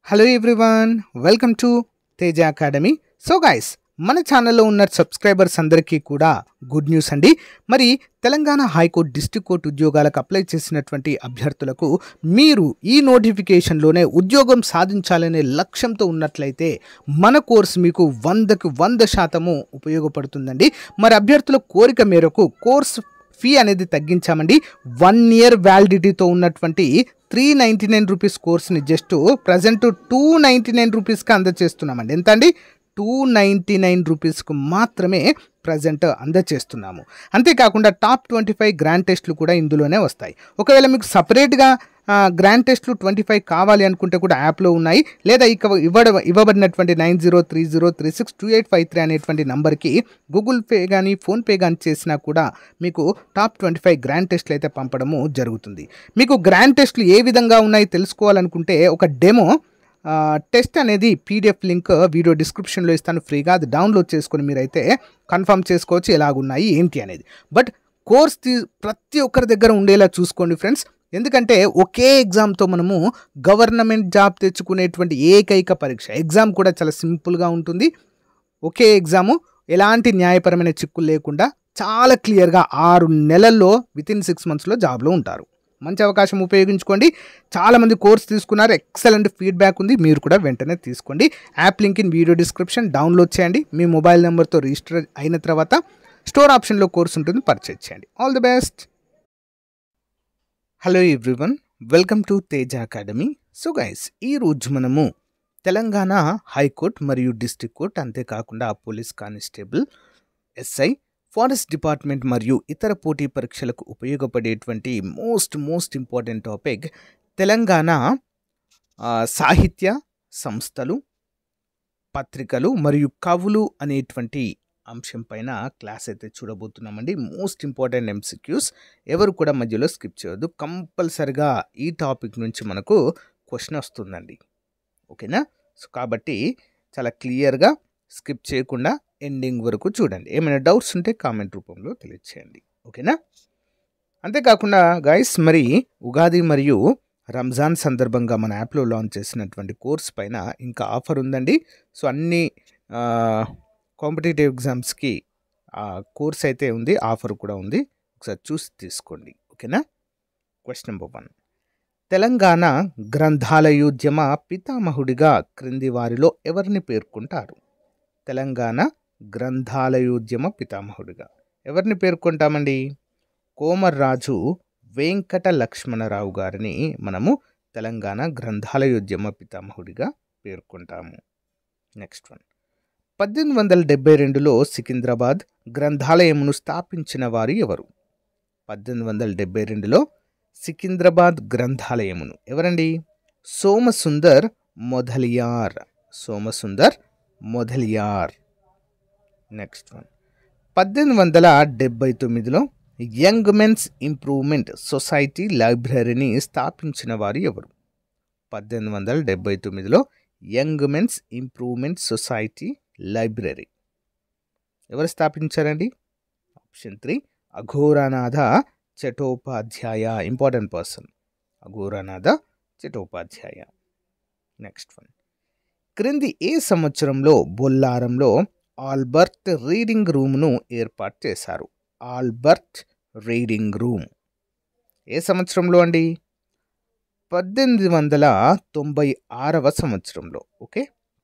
Hello everyone, welcome to Teja academy. So guys, మన ఛానల్లో ఉన్న సబ్స్క్రైబర్స్ అందరికీ కూడా గుడ్ న్యూస్ అండి. మరి తెలంగాణ హైకోర్టు డిస్ట్రిక్ట్ కోర్టు ఉద్యోగాలకు అప్లై చేసినటువంటి అభ్యర్థులకు మీరు ఈ నోటిఫికేషన్లోనే ఉద్యోగం సాధించాలనే లక్ష్యంతో ఉన్నట్లయితే మన కోర్సు మీకు 100కి 100% ఉపయోగపడుతుందండి. మరి అభ్యర్థుల కోరిక మేరకు కోర్సు ఫీ అనేది తగ్గించామండి. 1 ఇయర్ వ్యాలిడిటీతో ఉన్నటువంటి 399 రూపీస్ కోర్స్ని జస్ట్ ప్రజెంట్ 299 రూపీస్కి అందజేస్తున్నామండి. ఎంత అండి? 299 రూపీస్కు మాత్రమే ప్రజెంట్ అందజేస్తున్నాము. అంతేకాకుండా టాప్ 25 గ్రాండ్ టెస్ట్లు కూడా ఇందులోనే వస్తాయి. ఒకవేళ మీకు సపరేట్గా గ్రాండ్ టెస్ట్లు 25 కావాలి అనుకుంటే కూడా యాప్లో ఉన్నాయి, లేదా ఇవ్వబడినటువంటి 9030362853 అనేటువంటి నంబర్కి గూగుల్ పే కానీ ఫోన్పే కానీ చేసినా కూడా మీకు టాప్ 25 గ్రాండ్ టెస్ట్లు అయితే పంపడము జరుగుతుంది. మీకు గ్రాండ్ టెస్ట్లు ఏ విధంగా ఉన్నాయి తెలుసుకోవాలనుకుంటే ఒక డెమో టెస్ట్ అనేది పీడిఎఫ్ లింక్ వీడియో డిస్క్రిప్షన్లో ఇస్తాను, ఫ్రీగా అది డౌన్లోడ్ చేసుకొని మీరైతే కన్ఫర్మ్ చేసుకోవచ్చు ఎలాగున్నాయి ఏంటి అనేది. బట్ కోర్స్ ప్రతి ఒక్కరి దగ్గర ఉండేలా చూసుకోండి ఫ్రెండ్స్. ఎందుకంటే ఒకే ఎగ్జామ్తో మనము గవర్నమెంట్ జాబ్ తెచ్చుకునేటువంటి ఏకైక పరీక్ష. ఎగ్జామ్ కూడా చాలా సింపుల్గా ఉంటుంది. ఒకే ఎగ్జాము, ఎలాంటి న్యాయపరమైన చిక్కులు లేకుండా చాలా క్లియర్గా 6 నెలల్లో వితిన్ 6 మంత్స్లో జాబ్లో ఉంటారు. మంచి అవకాశం ఉపయోగించుకోండి. చాలామంది కోర్స్ తీసుకున్నారు, ఎక్సలెంట్ ఫీడ్బ్యాక్ ఉంది. మీరు కూడా వెంటనే తీసుకోండి. App link in video description, download చేయండి. మీ మొబైల్ నెంబర్తో రిజిస్టర్ అయిన తర్వాత స్టోర్ ఆప్షన్లో కోర్స్ ఉంటుంది, పర్చేజ్ చేయండి. All the best. Hello everyone, welcome to Teja academy. So guys, ఈరోజు మనము తెలంగాణ హైకోర్టు మరియు డిస్ట్రిక్ట్ కోర్ట్, అంతేకాకుండా police constable, SI, forest department మరియు ఇతర పోటీ పరీక్షలకు ఉపయోగపడేటువంటి మోస్ట్ ఇంపార్టెంట్ టాపిక్ తెలంగాణ సాహిత్య సంస్థలు, పత్రికలు మరియు కవులు అనేటువంటి అంశం పైన క్లాస్ అయితే చూడబోతున్నామండి. మోస్ట్ ఇంపార్టెంట్ ఎంసీక్యూస్, ఎవరు కూడా మధ్యలో స్కిప్ చేయొద్దు. కంపల్సరిగా ఈ టాపిక్ నుంచి మనకు క్వశ్చన్ వస్తుందండి, ఓకేనా? సో కాబట్టి చాలా క్లియర్గా స్కిప్ చేయకుండా ఎండింగ్ వరకు చూడండి. ఏమైనా డౌట్స్ ఉంటే కామెంట్ రూపంలో తెలియచేయండి, ఓకేనా? అంతేకాకుండా గైస్, మరి ఉగాది మరియు రంజాన్ సందర్భంగా మన యాప్లో లాంచ్ చేసినటువంటి కోర్స్ పైన ఇంకా ఆఫర్ ఉందండి. సో అన్ని కాంపిటేటివ్ ఎగ్జామ్స్కి కోర్స్ అయితే ఉంది, ఆఫర్ కూడా ఉంది. ఒకసారి చూసి తీసుకోండి, ఓకేనా? క్వశ్చన్ నెంబర్ 1, తెలంగాణ గ్రంథాలయోద్యమ పితామహుడిగా క్రింది వారిలో ఎవరిని పేర్కొంటారు? తెలంగాణ గ్రంథాలయోద్యమ పితామహుడిగా ఎవరిని పేర్కొంటామండి? కోమర్రాజు వెంకట లక్ష్మణరావు గారిని మనము తెలంగాణ గ్రంథాలయోద్యమ పితామహుడిగా పేర్కొంటాము. నెక్స్ట్ వన్, 1872లో సికింద్రాబాద్ గ్రంథాలయమును స్థాపించిన వారు ఎవరు? 1872లో సికింద్రాబాద్ గ్రంథాలయమును ఎవరండి? సోమసుందర్ మొదలియార్. సోమసుందర్ మొదలియార్. నెక్స్ట్ వన్, 1879లో యంగ్ మెన్స్ ఇంప్రూవ్మెంట్ సొసైటీ లైబ్రరీని స్థాపించిన వారు ఎవరు? 1879లో young men's improvement society library ఎవరు స్థాపించారండి? Option 3, Aghoranath Chattopadhyay. Important person, Aghoranath Chattopadhyay. Next one, క్రింది ఏ సంవత్సరంలో బొల్లారంలో ఆల్బర్ట్ రీడింగ్ రూమ్ను ఏర్పాటు చేశారు? ఆల్బర్ట్ రీడింగ్ రూమ్ ఏ సంవత్సరంలో అండి? 1896వ సంవత్సరంలో. ఓకే,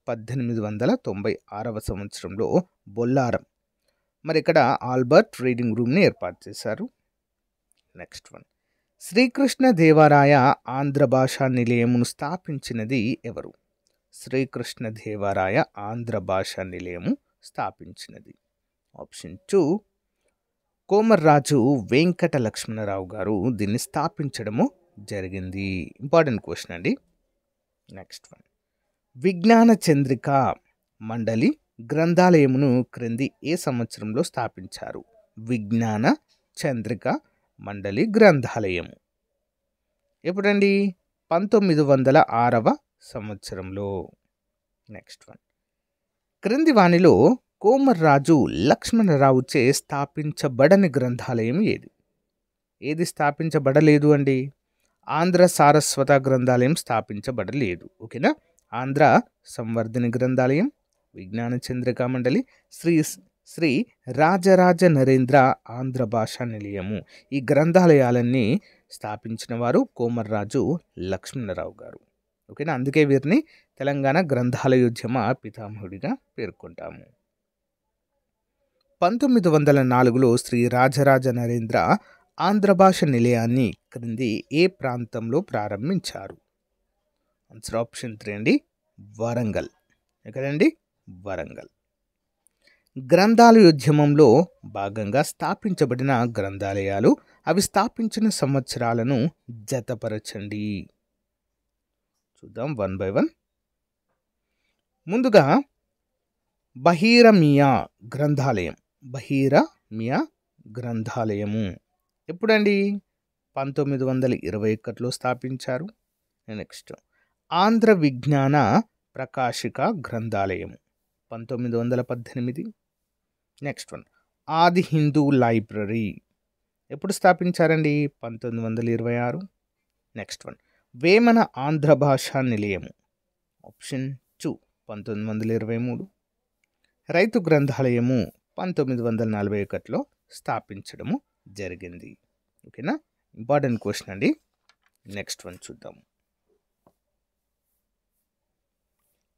1896వ సంవత్సరంలో బొల్లారం, మరి ఇక్కడ ఆల్బర్ట్ రీడింగ్ రూమ్ని ఏర్పాటు చేశారు. నెక్స్ట్ వన్, శ్రీకృష్ణదేవరాయ ఆంధ్ర భాషా నిలయమును స్థాపించినది ఎవరు? శ్రీకృష్ణదేవరాయ ఆంధ్ర భాషా నిలయము స్థాపించినది. ఆప్షన్ 2, కోమర్రాజు వెంకట లక్ష్మణరావు గారు దీన్ని స్థాపించడము జరిగింది. ఇంపార్టెంట్ క్వశ్చన్ అండి. నెక్స్ట్ వన్, విజ్ఞాన చంద్రిక మండలి గ్రంథాలయమును క్రింది ఏ సంవత్సరంలో స్థాపించారు? విజ్ఞాన చంద్రిక మండలి గ్రంథాలయము ఎప్పుడండి? 1906వ సంవత్సరంలో. నెక్స్ట్ వన్, క్రింది వానిలో కోమర్రాజు లక్ష్మణరావుచే స్థాపించబడని గ్రంథాలయం ఏది? ఏది స్థాపించబడలేదు అండి? ఆంధ్ర సారస్వత గ్రంథాలయం స్థాపించబడలేదు, ఓకేనా? ఆంధ్ర సంవర్ధిని గ్రంథాలయం, విజ్ఞాన చంద్రికా మండలి, శ్రీ రాజరాజ నరేంద్ర ఆంధ్ర భాషా నిలయము. ఈ గ్రంథాలయాలన్నీ స్థాపించిన వారు కోమర్రాజు లక్ష్మణరావు గారు. ఓకేనా, అందుకే వీరిని తెలంగాణ గ్రంథాలయోద్యమ పితామహుడిగా పేర్కొంటాము. 1904లో శ్రీ రాజరాజ నరేంద్ర ఆంధ్ర భాష నిలయాన్ని క్రింది ఏ ప్రాంతంలో ప్రారంభించారు? ఆన్సర్ ఆప్షన్ 3 అండి, వరంగల్. ఎక్కడండి? వరంగల్. గ్రంథాలయోద్యమంలో భాగంగా స్థాపించబడిన గ్రంథాలయాలు, అవి స్థాపించిన సంవత్సరాలను జతపరచండి. చూద్దాం 1 by 1. ముందుగా బహీరమియా గ్రంథాలయం. బహీరమియా గ్రంథాలయము ఎప్పుడండి? 1921లో స్థాపించారు. నెక్స్ట్ ఆంధ్ర విజ్ఞాన ప్రకాశిక గ్రంథాలయము 1918. నెక్స్ట్ వన్ ఆది హిందూ లైబ్రరీ ఎప్పుడు స్థాపించారండి? 1926. నెక్స్ట్ వన్ వేమన ఆంధ్ర భాషా నిలయము ఆప్షన్ 2 1923. రైతు గ్రంథాలయము 1941లో స్థాపించడము జరిగింది. ఓకేనా, ఇంపార్టెంట్ క్వశ్చన్ అండి. నెక్స్ట్ వన్ చూద్దాం.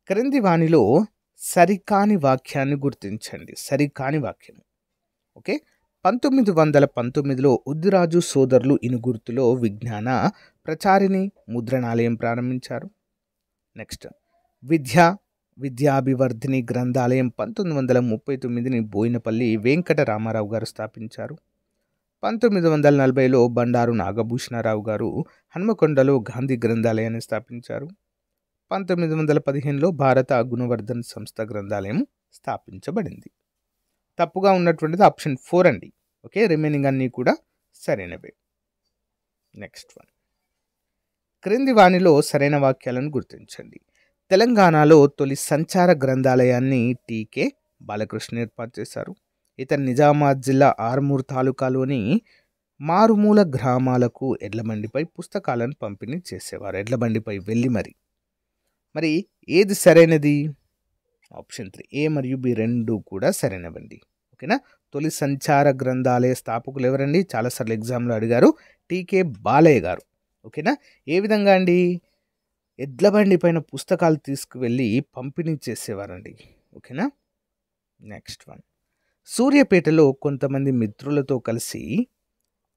క్రింది వానిలో సరికాని వాక్యాన్ని గుర్తించండి. సరికాని వాక్యము. ఓకే, 1919లో ఉద్దిరాజు సోదరులు ఇనుగుర్తులో విజ్ఞాన ప్రచారిణి ముద్రణాలయం ప్రారంభించారు. నెక్స్ట్ విద్యాభివర్ధిని గ్రంథాలయం 1939 బోయినపల్లి వెంకట రామారావు గారు స్థాపించారు. 1940లో బండారు నాగభూషణరావు గారు హన్మకొండలో గాంధీ గ్రంథాలయాన్ని స్థాపించారు. 1915లో భారత గుణవర్ధన్ సంస్థ గ్రంథాలయం స్థాపించబడింది. తప్పుగా ఉన్నటువంటిది ఆప్షన్ 4 అండి. ఓకే, రిమైనింగ్ అన్నీ కూడా సరైనవే. నెక్స్ట్ వన్ క్రింది వానిలో సరైన వాక్యాలను గుర్తించండి. తెలంగాణలో తొలి సంచార గ్రంథాలయాన్ని టీకే బాలకృష్ణ ఏర్పాటు చేశారు. ఇతను నిజామాబాద్ జిల్లా ఆర్మూర్ తాలూకాలోని మారుమూల గ్రామాలకు ఎడ్లబండిపై పుస్తకాలను పంపిణీ చేసేవారు. ఎడ్లబండిపై వెళ్ళి మరి ఏది సరైనది? ఆప్షన్ 3 ఏ మరియు బి రెండు కూడా సరైనవండి. ఓకేనా, తొలి సంచార గ్రంథాలయ స్థాపకులు ఎవరండి? చాలాసార్లు ఎగ్జామ్లో అడిగారు, టీకే బాలయ్య గారు. ఓకేనా, ఏ విధంగా అండి? ఎడ్లబండి పైన పుస్తకాలు తీసుకువెళ్ళి పంపిణీ చేసేవారండి. ఓకేనా. నెక్స్ట్ వన్ సూర్యాపేటలో కొంతమంది మిత్రులతో కలిసి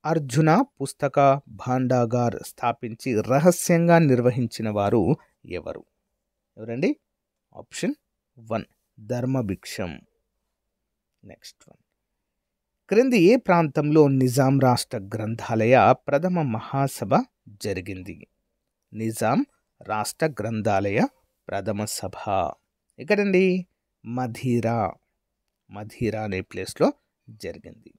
అర్జున పుస్తక భాండాగార్ స్థాపించి రహస్యంగా నిర్వహించిన వారు ఎవరు? ఎవరండి? ఆప్షన్ 1 ధర్మభిక్షం. నెక్స్ట్ వన్ క్రింది ఏ ప్రాంతంలో నిజాం రాష్ట్ర గ్రంథాలయ ప్రథమ మహాసభ జరిగింది? నిజాం రాష్ట్ర గ్రంథాలయ ప్రథమ సభ ఎక్కడండి? మధిరా అనే ప్లేస్లో జరిగింది.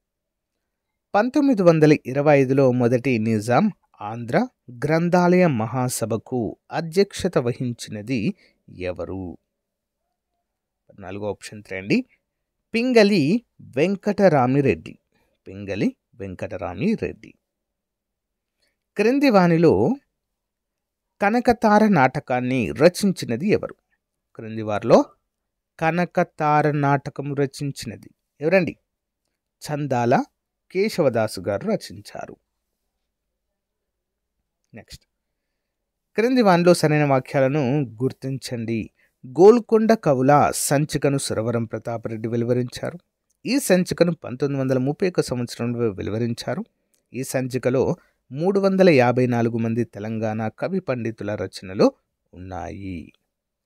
1925లో మొదటి నిజాం ఆంధ్ర గ్రంథాలయ మహాసభకు అధ్యక్షత వహించినది ఎవరు? 4వ ఆప్షన్ 3 అండి, పింగళి వెంకటరామిరెడ్డి. క్రింది వానిలో కనకతార నాటకాన్ని రచించినది ఎవరు? క్రింది వారిలో కనకతార నాటకం రచించినది ఎవరండి? చందాల కేశవదాసు గారు రచించారు. నెక్స్ట్ క్రింది వానిలో సరైన వాక్యాలను గుర్తించండి. గోల్కొండ కవుల సంచికను సురవరం ప్రతాపరెడ్డి వెలువరించారు. ఈ సంచికను 1931 సంవత్సరంలో వెలువరించారు. ఈ సంచికలో 354 మంది తెలంగాణ కవి పండితుల రచనలు ఉన్నాయి.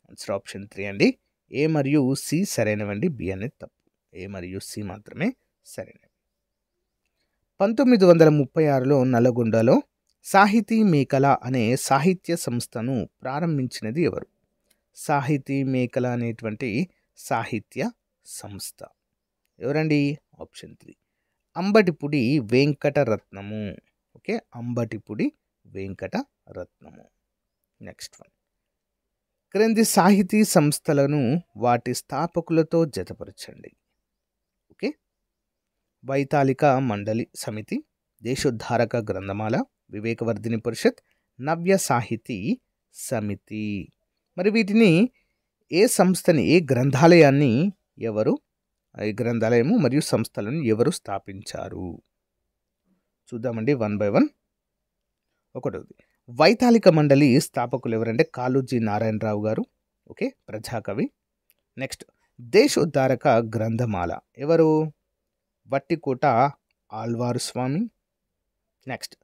ఆన్సర్ ఆప్షన్ 3 అండి. ఏ మరియు సి సరైనవండి, బి అనేది తప్పు. ఏ మరియు సి మాత్రమే సరైనవి. 1936లో నల్లగొండలో సాహితీ మేకల అనే సాహిత్య సంస్థను ప్రారంభించినది ఎవరు? సాహితీ మేకల అనేటువంటి సాహిత్య సంస్థ ఎవరండి? ఆప్షన్ 3 అంబటిపుడి వెంకటరత్నము. ఓకే, అంబటిపుడి వెంకటరత్నము. నెక్స్ట్ వన్ క్రింది సాహితీ సంస్థలను వాటి స్థాపకులతో జతపరచండి. ఓకే, వైతాళిక మండలి సమితి, దేశోద్ధారక గ్రంథమాల, వివేకవర్ధిని పరిషత్, నవ్య సాహితీ సమితి. మరి వీటిని ఏ సంస్థని, ఏ గ్రంథాలయాన్ని ఎవరు, ఈ గ్రంథాలయము మరియు సంస్థలను ఎవరు స్థాపించారు? చూద్దామండి వన్ బై వన్. ఒకటోది, వైతాళిక మండలి స్థాపకులు ఎవరంటే కాళోజీ నారాయణరావు గారు. ఓకే, ప్రజాకవి. నెక్స్ట్, దేశోద్ధారక గ్రంథమాల ఎవరు? వట్టికోట ఆళ్వారు స్వామి. నెక్స్ట్,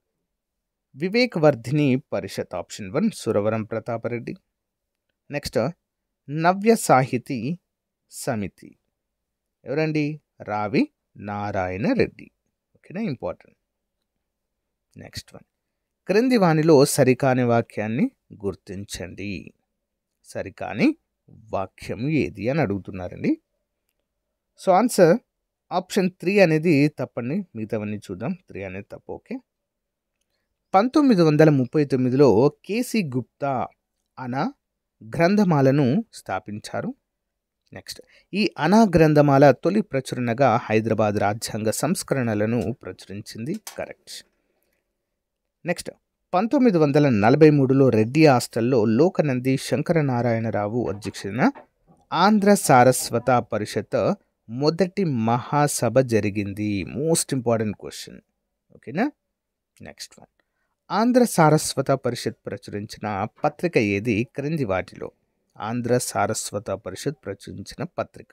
వివేకవర్ధిని పరిషత్ ఆప్షన్ 1 సురవరం ప్రతాపరెడ్డి. నెక్స్ట్, నవ్య సాహితీ సమితి ఎవరండి? రావి నారాయణ రెడ్డి. ఓకేనా, ఇంపార్టెంట్. నెక్స్ట్ వన్, క్రింది వానిలో సరికాని వాక్యాన్ని గుర్తించండి. సరికాని వాక్యం ఏది అని అడుగుతున్నారండి. సో ఆన్సర్ ఆప్షన్ 3 అనేది తప్పండి. మిగతావన్నీ చూద్దాం. 3 అనేది తప్పు. ఓకే, 1939లో కేసీ గుప్తా అనా గ్రంథమాలను స్థాపించారు. నెక్స్ట్, ఈ అనా గ్రంథమాల తొలి ప్రచురణగా హైదరాబాద్ రాజ్యాంగ సంస్కరణలను ప్రచురించింది. కరెక్ట్. నెక్స్ట్, 1943లో రెడ్డి హాస్టల్లో లోకనంది శంకరనారాయణరావు అధ్యక్షతన ఆంధ్ర సారస్వత పరిషత్ మొదటి మహాసభ జరిగింది. Most important question. ఓకేనా. నెక్స్ట్ వన్, ఆంధ్ర సారస్వత పరిషత్ ప్రచురించిన పత్రిక ఏది? క్రింది వాటిలో ఆంధ్ర సారస్వత పరిషత్ ప్రచురించిన పత్రిక.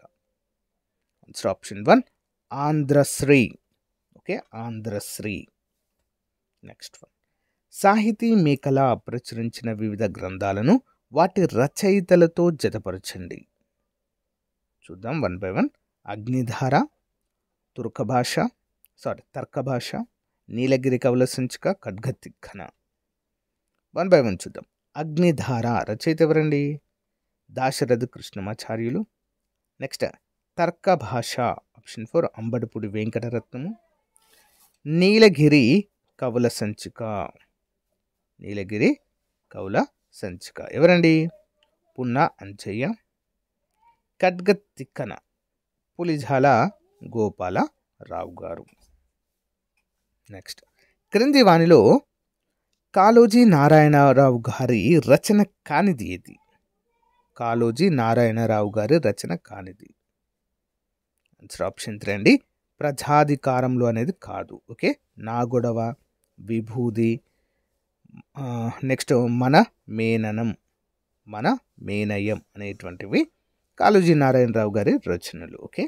Answer option 1 Andhrasri. Okay, Andhrasri. Next one, Sahiti Mekhala ప్రచురించిన వివిధ గ్రంథాలను వాటి రచయితలతో జతపరచండి. చూద్దాం one by one. Agnidhara, Tarkabhasha, Nilagiri Kavula Sanchika, Khadga Tikkana. One by one చూద్దాం. అగ్నిధార రచయిత ఎవరండి? దాశరథ కృష్ణమాచార్యులు. Next, Tarkabhasha option 4 Ambadipudi Venkataratnamu. నీలగిరి కవుల సంచిక ఎవరండి? పున్నా అంజయ్య. ఖడ్గతిక్కన పులిజాల గోపాలరావు గారు. నెక్స్ట్, క్రింది వానిలో కాళోజీ నారాయణరావు గారి రచన కానిది ఏది? కాళోజీ నారాయణరావు గారి రచన కానిది. ఆన్సర్ ఆప్షన్ 3 అండి. ప్రజాధికారంలో అనేది కాదు. ఓకే, నా గొడవ, విభూది, నెక్స్ట్ మన మేనయం అనేటువంటివి కాళోజీ నారాయణరావు గారి రచనలు. ఓకే,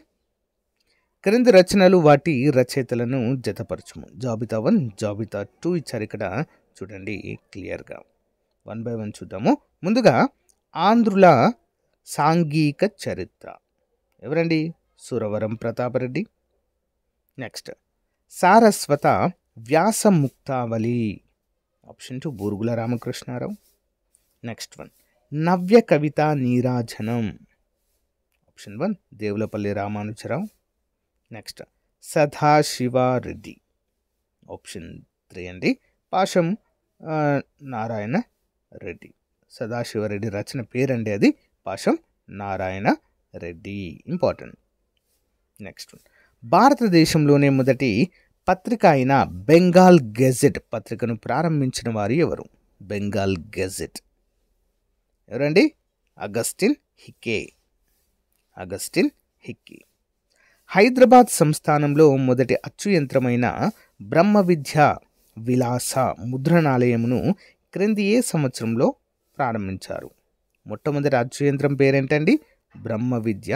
క్రింది రచనలు వాటి రచయితలను జతపరచము. జాబితా 1, జాబితా 2 ఇచ్చారు ఇక్కడ చూడండి క్లియర్గా. వన్ బై వన్ చూద్దాము. ముందుగా ఆంధ్రుల సాంఘిక చరిత్ర ఎవరండి? Suravaram Pratapareddy. Next, Saraswata Vyasamuktavali option 2 Burugula Ramakrishnarao. Next one, Navya Kavita Nirajanam option 1 Devulapalli Ramanujarao. Next, Sadasivareddy option 3 అండి. పాశం నారాయణ రెడ్డి. సదాశివరెడ్డి రచన పేరండి అది, పాశం Narayana Reddy. Important. Next one, భారతదేశంలోనే మొదటి పత్రిక అయిన బెంగాల్ గెజెట్ పత్రికను ప్రారంభించిన వారు ఎవరు? బెంగాల్ గెజెట్ ఎవరండి? అగస్టిన్ హిక్కే. హైదరాబాద్ సంస్థానంలో మొదటి అచ్చు యంత్రమైన బ్రహ్మ విద్య విలాస ముద్రణాలయమును క్రింది ఏ సంవత్సరంలో ప్రారంభించారు? మొట్టమొదటి అచ్చు యంత్రం పేరేంటండి? బ్రహ్మ విద్య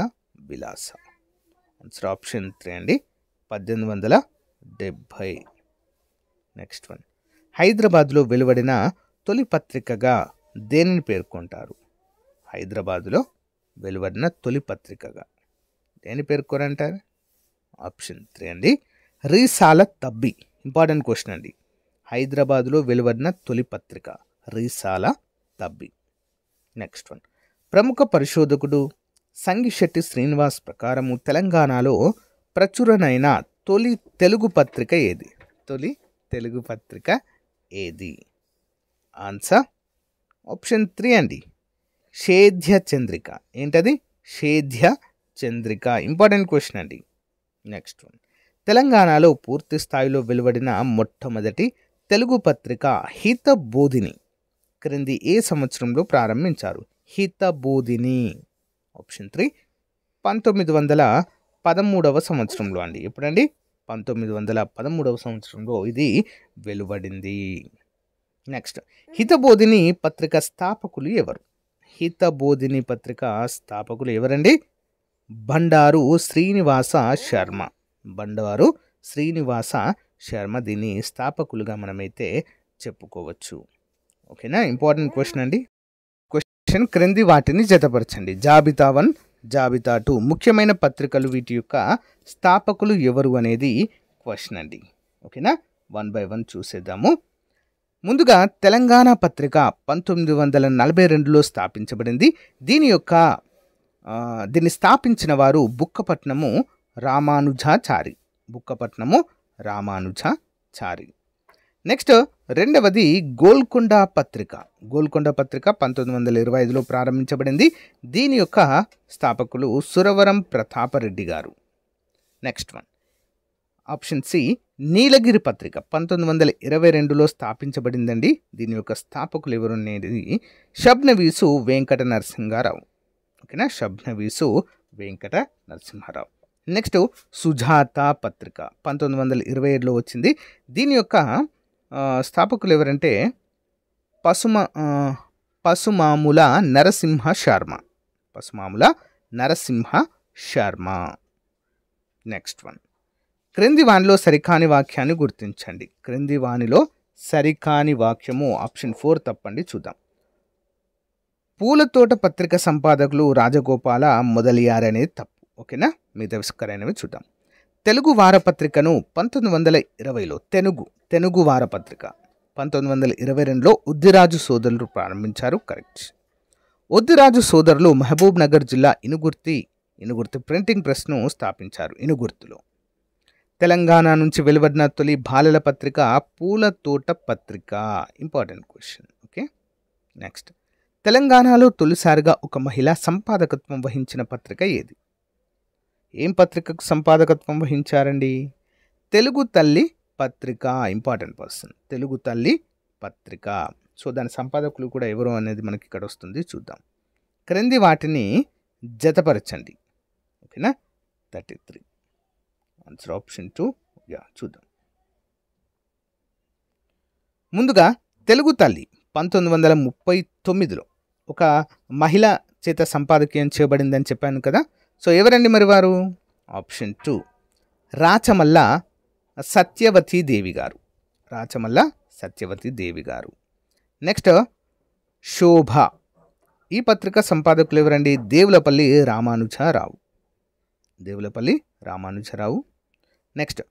విలాస. ఆన్సర్ ఆప్షన్ 3 అండి, 1870. నెక్స్ట్ వన్, హైదరాబాద్లో వెలువడిన తొలి పత్రికగా దేనిని పేర్కొంటారు? హైదరాబాద్లో వెలువడిన తొలి పత్రికగా దేని పేర్కొనంటారు? ఆప్షన్ 3 అండి, రీసాల తబ్బి. ఇంపార్టెంట్ క్వశ్చన్ అండి. హైదరాబాద్లో వెలువడిన తొలి పత్రిక రీసాల తబ్బి. నెక్స్ట్ వన్, ప్రముఖ పరిశోధకుడు సంగిశెట్టి శ్రీనివాస్ ప్రకారము తెలంగాణలో ప్రచురణైన తొలి తెలుగు పత్రిక ఏది? ఆన్సర్ ఆప్షన్ 3 అండి, షేధ్య చంద్రిక. ఏంటది? షేధ్య చంద్రిక. ఇంపార్టెంట్ క్వశ్చన్ అండి. నెక్స్ట్ వన్, తెలంగాణలో పూర్తి స్థాయిలో వెలువడిన మొట్టమొదటి తెలుగు పత్రిక హితబోధిని క్రింది ఏ సంవత్సరంలో ప్రారంభించారు? హితబోధిని. ఆప్షన్ 3 1913వ సంవత్సరంలో అండి. ఎప్పుడండి? 1913వ సంవత్సరంలో ఇది వెలువడింది. నెక్స్ట్, హితబోధిని పత్రిక స్థాపకులు ఎవరు? హితబోధిని పత్రిక స్థాపకులు ఎవరండి? బండారు శ్రీనివాస శర్మ. బండారు శ్రీనివాస శర్మ దీని స్థాపకులుగా మనమైతే చెప్పుకోవచ్చు. ఓకేనా? ఇంపార్టెంట్ క్వశ్చన్ అండి. క్వశ్చన్, క్రింది వాటిని జతపరచండి. జాబితా 1, జాబితా 2 ముఖ్యమైన పత్రికలు, వీటి యొక్క స్థాపకులు ఎవరు అనేది క్వశ్చన్ అండి. ఓకేనా? 1 by 1 చూసేద్దాము. ముందుగా తెలంగాణ పత్రిక 1942లో స్థాపించబడింది. దీన్ని స్థాపించిన వారు బుక్కపట్నము రామానుజాచారి. బుక్కపట్నము రామానుజాచారి. నెక్స్ట్, రెండవది గోల్కొండ పత్రిక. గోల్కొండ పత్రిక 1925లో ప్రారంభించబడింది. దీని యొక్క స్థాపకులు సురవరం ప్రతాపరెడ్డి గారు. నెక్స్ట్ వన్, ఆప్షన్ సి, నీలగిరి పత్రిక 1922లో స్థాపించబడిందండి. దీని యొక్క స్థాపకులు ఎవరు అనేది షబ్నవీసు వెంకట నరసింహారావు. ఓకేనా? షబ్నవీసు వెంకట నరసింహారావు. నెక్స్ట్, సుజాత పత్రిక 1927లో వచ్చింది. దీని యొక్క స్థాపకులు ఎవరంటే పసుమాముల నరసింహ శర్మ. పసుమాముల నరసింహ శర్మ. నెక్స్ట్ వన్, క్రింది వానిలో సరికాని వాక్యాన్ని గుర్తించండి. క్రింది వానిలో సరికాని వాక్యము ఆప్షన్ 4 తప్పండి. చూద్దాం. పూలతోట పత్రిక సంపాదకులు రాజగోపాల మొదలియార్ అనేది తప్పు. ఓకేనా? మిగతా విస్కరైనవి చూద్దాం. తెలుగు వారపత్రికను 1920లో తెలుగు వారపత్రిక 1922లో ఉద్దిరాజు సోదరులు ప్రారంభించారు. కరెక్ట్. ఉద్దిరాజు సోదరులు మహబూబ్ నగర్ జిల్లా ఇనుగుర్తి ప్రింటింగ్ ప్రెస్ను స్థాపించారు. ఇనుగుర్తిలో. తెలంగాణ నుంచి వెలువడిన తొలి బాలల పత్రిక పూలతోట పత్రిక. Important question. ఓకే. నెక్స్ట్, తెలంగాణలో తొలిసారిగా ఒక మహిళ సంపాదకత్వం వహించిన పత్రిక ఏది? ఏం పత్రికకు సంపాదకత్వం వహించారండి? తెలుగు తల్లి పత్రిక. Important person. తెలుగు తల్లి పత్రిక. సో దాని సంపాదకులు కూడా ఎవరు అనేది మనకి ఇక్కడ వస్తుంది. చూద్దాం. క్రింది వాటిని జతపరచండి. ఓకేనా? 33. Answer option 2. చూద్దాం. ముందుగా తెలుగు తల్లి 1939లో ఒక మహిళ చేత సంపాదకీయం చేయబడిందని చెప్పాను కదా. సో ఎవరండి మరి వారు? ఆప్షన్ 2, రాచమల్ల సత్యవతీ దేవి గారు. రాచమల్ల సత్యవతీ దేవి గారు. నెక్స్ట్, శోభ. ఈ పత్రిక సంపాదకులు ఎవరండి? దేవులపల్లి రామానుజరావు. దేవులపల్లి రామానుజరావు. నెక్స్ట్,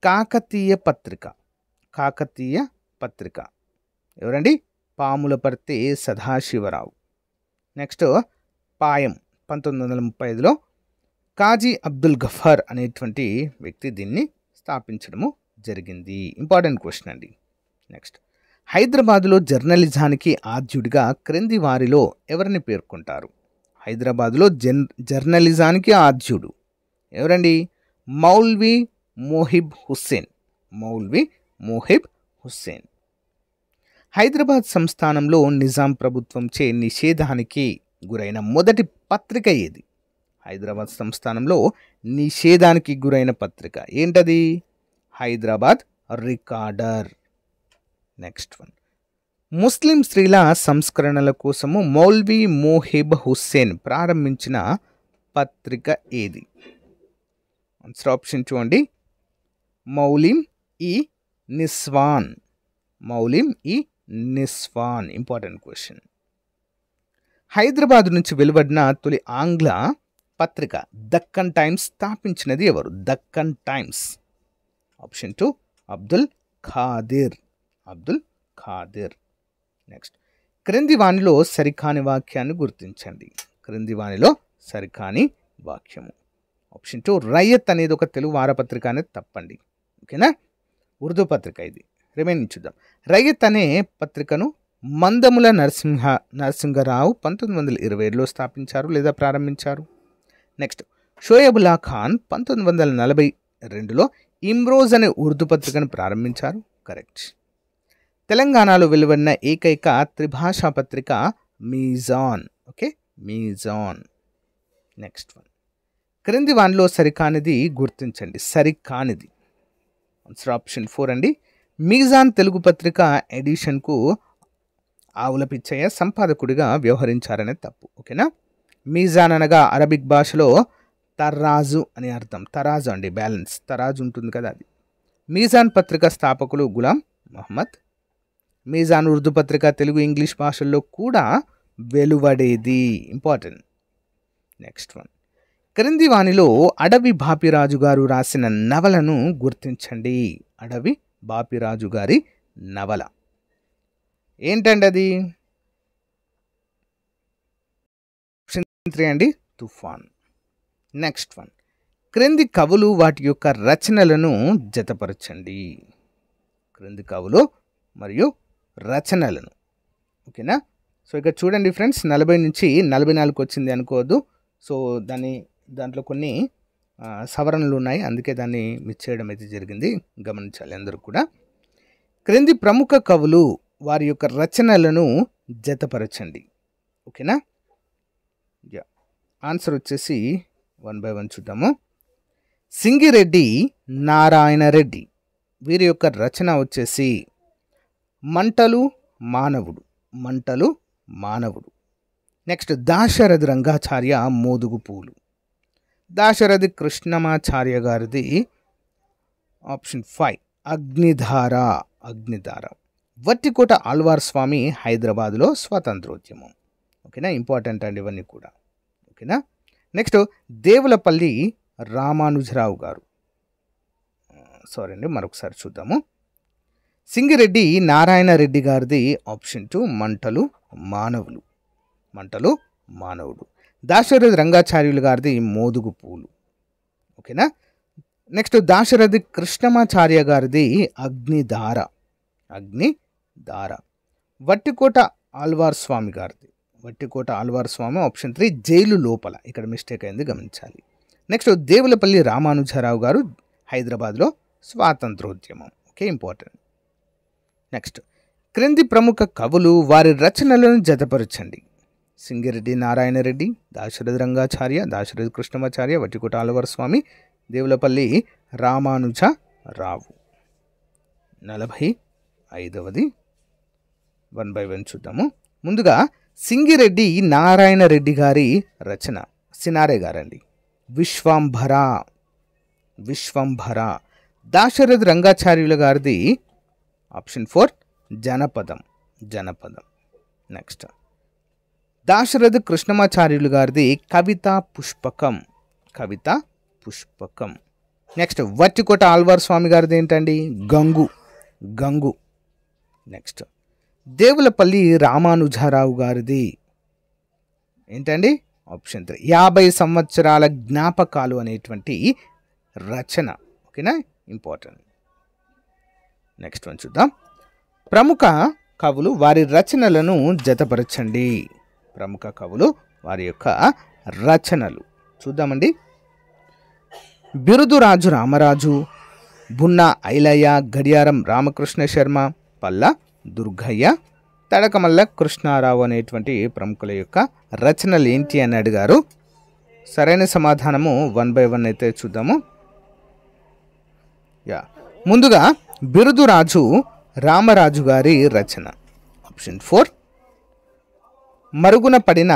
కాకతీయ పత్రిక. కాకతీయ పత్రిక ఎవరండి? పాములపర్తి సదాశివరావు. నెక్స్ట్, పాయం 1935లో కాజీ అబ్దుల్ గఫార్ అనేటువంటి వ్యక్తి దీన్ని స్థాపించడము జరిగింది. ఇంపార్టెంట్ క్వశ్చన్ అండి. నెక్స్ట్, హైదరాబాదులో జర్నలిజానికి ఆద్యుడిగా క్రింది వారిలో ఎవరిని పేర్కొంటారు? హైదరాబాదులో జర్నలిజానికి ఆద్యుడు ఎవరండి? మౌల్వి మోహిబ్ హుస్సేన్. మౌల్వి మోహిబ్ హుస్సేన్. హైదరాబాద్ సంస్థానంలో నిజాం ప్రభుత్వంచే నిషేధానికి గురైన మొదటి పత్రిక ఏది? హైదరాబాద్ సంస్థానంలో నిషేధానికి గురైన పత్రిక ఏంటది? హైదరాబాద్ రికార్డర్. నెక్స్ట్ వన్, ముస్లిం స్త్రీల సంస్కరణల కోసము మౌల్వి మోహిబ్ హుస్సేన్ ప్రారంభించిన పత్రిక ఏది? ఆన్సర్ ఆప్షన్ 2 అండి, మౌలిం ఈ నిస్వాన్. మౌలిం ఈ నిస్వాన్. Important question. హైదరాబాద్ నుంచి వెలువడిన తొలి ఆంగ్ల పత్రిక దక్కన్ టైమ్స్ స్థాపించినది ఎవరు? Deccan times. Option 2, Abdul Qadir. Abdul Qadir. Next, క్రింది వానిలో సరికాని వాక్యాన్ని గుర్తించండి. క్రింది వానిలో సరికాని వాక్యము. ఆప్షన్ 2, రయ్యత్ అనేది ఒక తెలుగు వారపత్రిక అనేది తప్పండి. ఓకేనా? ఉర్దూ పత్రిక ఇది. రిమైనింగ్ చూద్దాం. రయ్యత్ అనే పత్రికను మందముల నరసింహరావు 1927లో స్థాపించారు లేదా ప్రారంభించారు. నెక్స్ట్, షోయబుల్లా ఖాన్ 1942లో ఇమ్రోజ్ అనే ఉర్దూ పత్రికను ప్రారంభించారు. కరెక్ట్. తెలంగాణలో వెలువడిన ఏకైక త్రిభాషా పత్రిక Mizan. Okay, Mizan. Next one, క్రింది వానిలో సరికానిది గుర్తించండి. సరికానిది ఆన్సర్ ఆప్షన్ 4 అండి. మీజాన్ తెలుగు పత్రిక ఎడిషన్కు ఆవుల పిచ్చయ్య సంపాదకుడిగా వ్యవహరించారనే తప్పు. ఓకేనా. మీజాన్ అనగా అరబిక్ భాషలో తరాజు అని అర్థం. తరాజు అండి, బ్యాలెన్స్, తరాజు ఉంటుంది కదా అది. మీజాన్ పత్రిక స్థాపకులు గులాం మహమ్మద్. మీజాన్ ఉర్దూ పత్రిక తెలుగు ఇంగ్లీష్ భాషల్లో కూడా వెలువడేది. ఇంపార్టెంట్. నెక్స్ట్ వన్, క్రింది వానిలో అడవి బాపిరాజు గారు రాసిన నవలను గుర్తించండి. అడవి బాపిరాజు గారి నవల ఏంటండి అది? ఆప్షన్ 3 అండి, తుఫాన్. నెక్స్ట్ వన్, క్రింది కవులు వాటి యొక్క రచనలను జతపరచండి. క్రింది కవులు మరియు రచనలను. ఓకేనా. సో ఇక చూడండి ఫ్రెండ్స్, 40 నుంచి 44 వచ్చింది అనుకోవద్దు. సో దాంట్లో కొన్ని సవరణలు ఉన్నాయి, అందుకే దాన్ని మిస్ చేయడం అయితే జరిగింది. గమనించాలి అందరూ కూడా. క్రింది ప్రముఖ కవులు వారి యొక్క రచనలను జతపరచండి. ఓకేనా. ఆన్సర్ వచ్చేసి 1 by 1 చూద్దాము. సింగిరెడ్డి నారాయణ రెడ్డి వీరి యొక్క రచన వచ్చేసి మంటలు మానవుడు. మంటలు మానవుడు. నెక్స్ట్, దాశరథి రంగాచార్య మోదుగు పూలు. దాశరథి కృష్ణమాచార్య గారిది ఆప్షన్ 5 అగ్నిధార. అగ్నిధార. వట్టికోట ఆళ్వార్ స్వామి హైదరాబాదులో స్వాతంత్రోద్యమం. ఓకేనా, ఇంపార్టెంట్ అండి ఇవన్నీ కూడా. ఓకేనా. నెక్స్ట్, దేవులపల్లి రామానుజరావు గారు. సారీ అండి, మరొకసారి చూద్దాము. సింగిరెడ్డి నారాయణ రెడ్డి గారిది ఆప్షన్ 2 మంటలు మానవులు. మంటలు మానవుడు. దాశరథి రంగాచార్యులు గారిది మోదుగు పూలు. ఓకేనా. నెక్స్ట్, దాశరథి కృష్ణమాచార్య గారిది అగ్నిధార. అగ్నిధార. వట్టికోట ఆళ్వార్ స్వామి గారిది, వట్టికోట ఆళ్వార్ స్వామి ఆప్షన్ 3 జైలు లోపల. ఇక్కడ మిస్టేక్ అయింది, గమనించాలి. నెక్స్ట్, దేవులపల్లి రామానుజరావు గారు హైదరాబాద్లో స్వాతంత్రోద్యమం. Okay, important. నెక్స్ట్, క్రింది ప్రముఖ కవులు వారి రచనలను జతపరచండి. సింగిరెడ్డి నారాయణ రెడ్డి, దాశరథి రంగాచార్య, దాశరథి కృష్ణమాచార్య, వట్టికోట ఆళ్వార్ స్వామి, దేవులపల్లి రామానుజరావు. 45వది 1 by 1 చూద్దాము. ముందుగా సింగిరెడ్డి నారాయణ రెడ్డి గారి రచన సినారే గారండి. విశ్వంభర. విశ్వంభర. దాశరథి రంగాచార్యుల గారిది ఆప్షన్ 4 జనపదం. జనపదం. నెక్స్ట్, దాశరథి కృష్ణమాచార్యులు గారిది కవితా పుష్పకం. కవితా పుష్పకం. నెక్స్ట్, వట్టికోట ఆళ్వార్ స్వామి గారిది ఏంటండి? గంగు. గంగు. నెక్స్ట్, దేవులపల్లి రామానుజరావు గారిది ఏంటండి? ఆప్షన్ 3 50 సంవత్సరాల జ్ఞాపకాలు అనేటువంటి రచన. ఓకేనా, ఇంపార్టెంట్. నెక్స్ట్ వన్ చూద్దాం. ప్రముఖ కవులు వారి రచనలను జతపరచండి. ప్రముఖ కవులు వారి యొక్క రచనలు చూద్దామండి. బిరుదురాజు రామరాజు, బున్నా ఐలయ్య, గడియారం రామకృష్ణ శర్మ, పల్ల దుర్గయ్య, తడకమల్ల కృష్ణారావు అనేటువంటి ప్రముఖుల యొక్క రచనలు ఏంటి అని అడిగారు. సరైన సమాధానము 1 by 1 అయితే చూద్దాము. ముందుగా బిరుదురాజు రామరాజు గారి రచన ఆప్షన్ 4 మరుగున పడిన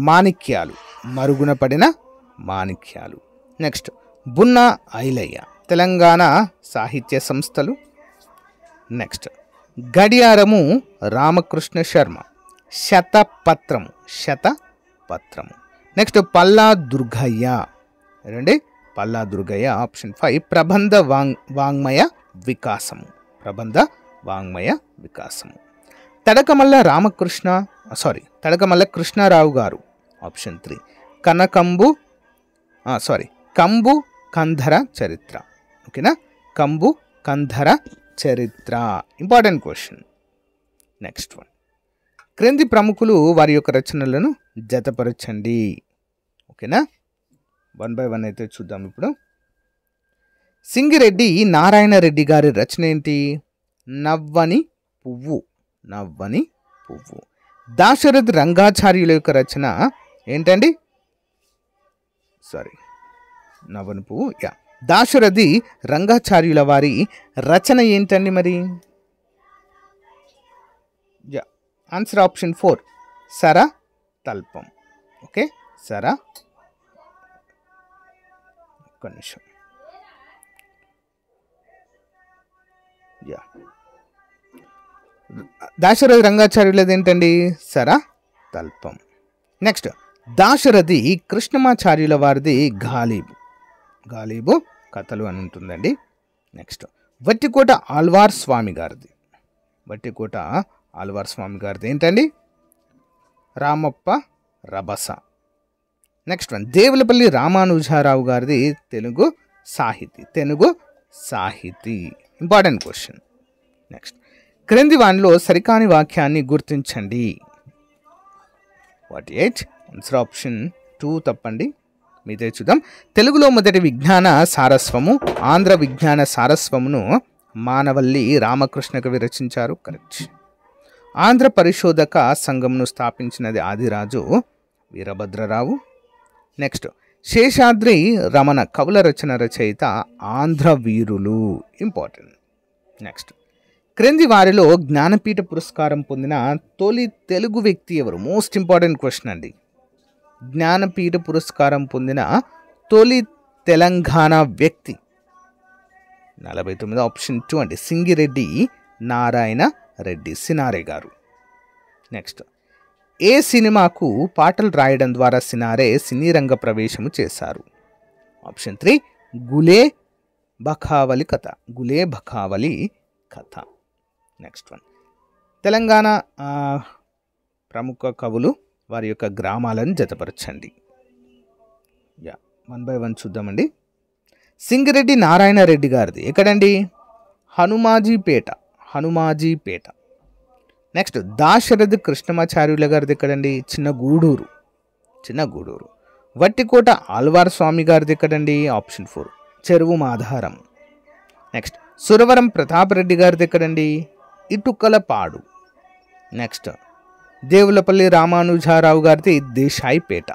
మాణిక్యాలు. మరుగున పడిన మాణిక్యాలు. నెక్స్ట్, బున్నా ఐలయ్య, తెలంగాణ సాహిత్య సంస్థలు. నెక్స్ట్, గడియారము రామకృష్ణ శర్మ, శతపత్రము. శతపత్రము. నెక్స్ట్, పల్లా దుర్గయ్య. రండి, పల్లా దుర్గయ్య ఆప్షన్ 5 ప్రబంధ వాంగ్మయ వికాసము. ప్రబంధ వాంగ్మయ వికాసము. తడకమల్ల కృష్ణారావు గారు ఆప్షన్ 3 కంబు కంధర చరిత్ర. ఓకేనా, కంబు కంధర చరిత్ర. Important question. నెక్స్ట్ వన్, క్రింది ప్రముఖులు వారి యొక్క రచనలను జతపరచండి. ఓకేనా, 1 by 1 అయితే చూద్దాం ఇప్పుడు. సింగిరెడ్డి నారాయణ రెడ్డి గారి రచన ఏంటి? నవ్వని పువ్వు. నవ్వని పువ్వు. దాశరథి రంగాచార్యుల యొక్క రచన ఏంటండి? నవనుపు. దాశరథి రంగాచార్యుల వారి రచన ఏంటండి మరి? Answer option 4 సరతల్పం. ఓకే, ఒక్క నిమిషం. దాశరథి రంగాచార్యులది ఏంటండి? సరతల్పం. నెక్స్ట్, దాశరథి కృష్ణమాచార్యుల వారిది గాలిబు కథలు అని ఉంటుందండి. నెక్స్ట్, వట్టికోట ఆళ్వార్ స్వామి గారిది ఏంటండి? రామప్ప రభస. నెక్స్ట్ వన్, దేవులపల్లి రామానుజారావు గారిది తెలుగు సాహితీ. Important question. నెక్స్ట్, క్రింది వానిలో సరికాని వాక్యాన్ని గుర్తించండి. 48. ఆన్సర్ ఆప్షన్ 2 తప్పండి. మీదే చూద్దాం. తెలుగులో మొదటి విజ్ఞాన సారస్వము, ఆంధ్ర విజ్ఞాన సారస్వమును మానవల్లి రామకృష్ణ కవి రచించారు. కరెక్ట్. ఆంధ్ర పరిశోధక సంఘంను స్థాపించినది ఆదిరాజు వీరభద్రరావు. నెక్స్ట్, శేషాద్రి రమణ కవుల రచయిత ఆంధ్ర వీరులు. ఇంపార్టెంట్. నెక్స్ట్, క్రింది వారిలో జ్ఞానపీఠ పురస్కారం పొందిన తొలి తెలుగు వ్యక్తి ఎవరు? మోస్ట్ ఇంపార్టెంట్ క్వశ్చన్ అండి. జ్ఞానపీఠ పురస్కారం పొందిన తొలి తెలంగాణ వ్యక్తి 49 ఆప్షన్ 2 అండి. సింగిరెడ్డి నారాయణ రెడ్డి, సినారే గారు. నెక్స్ట్, ఏ సినిమాకు పాటలు రాయడం ద్వారా సినారే సినీ రంగ ప్రవేశము చేశారు? ఆప్షన్ 3 గులే బఖావలి కథ. నెక్స్ట్ వన్, తెలంగాణ ప్రముఖ కవులు వారి యొక్క గ్రామాలను జతపరచండి. 1 by 1 చూద్దామండి. సింగిరెడ్డి నారాయణ రెడ్డి గారిది ఎక్కడండి? హనుమాజీపేట. నెక్స్ట్, దాశరథి కృష్ణమాచార్యుల గారిది ఎక్కడండి? చిన్నగూడూరు. వట్టికోట ఆళ్వార్ స్వామి గారిది ఎక్కడండి? ఆప్షన్ 4 చెరువు మాధారం. నెక్స్ట్, సురవరం ప్రతాపరెడ్డి గారిది ఎక్కడండి? ఇటుకలపాడు. నెక్స్ట్, దేవులపల్లి రామానుజారావు గారిది దేశాయిపేట.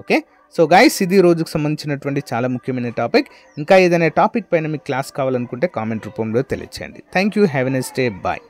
ఓకే, సో గైస్, ఇది రోజుకు సంబంధించినటువంటి చాలా ముఖ్యమైన టాపిక్. ఇంకా ఏదైనా టాపిక్ పైన మీకు క్లాస్ కావాలనుకుంటే కామెంట్ రూపంలో తెలియచేయండి. Thank you. Have a nice day. Bye.